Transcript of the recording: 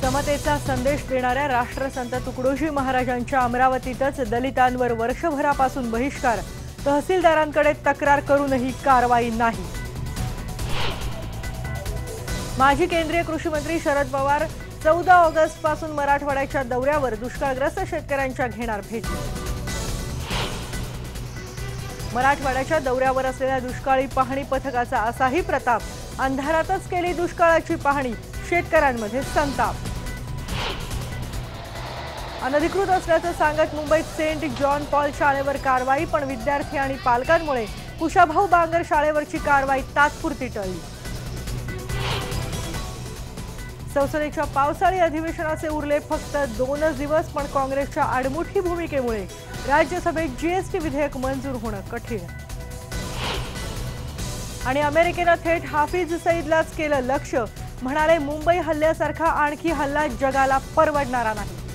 समतेचा संदेश देणाऱ्या राष्ट्रसंत तुकडोजी महाराजांच्या अमरावतीतच दलितांवर वर्षभरापासून बहिष्कार, तहसीलदारांकडे तक्रार करूनही कारवाई नाही। माजी केंद्रीय कृषी मंत्री शरद पवार 14 ऑगस्ट पासून मराठवाड्याच्या दौऱ्यावर, दुष्काळग्रस्त शेतकऱ्यांच्या घेणार भेटी। मराठवाड्याच्या दौऱ्यावर असलेल्या दुष्काळी पाहणी पथकाचा असाही प्रताप, अंधारातच केली दुष्काळाची पाहणी, शेतकऱ्यांमध्ये संताप। अनधिकृत असल्याचं सांगत मुंबईत सेंट जॉन पॉल शाळेवर कारवाई, पण विद्यार्थी आणि पालकांमुळे कुशाभाऊ बांगर शाळेवरची कारवाई तात्पुरती टळली। संसदेच्या पावसाळी अधिवेशनाचे उरले फक्त 2 दिवस, पण काँग्रेसच्या आडमुठी भूमिकेमुळे राज्यसभेत जीएसटी विधेयक मंजूर होणं कठीण। आणि अमेरिकेनं थेट हाफिज सईदलाच केलं लक्ष्य, म्हणाले मुंबई हल्ल्यासारखा आणखी हल्ला जगाला परवडणारा नाही।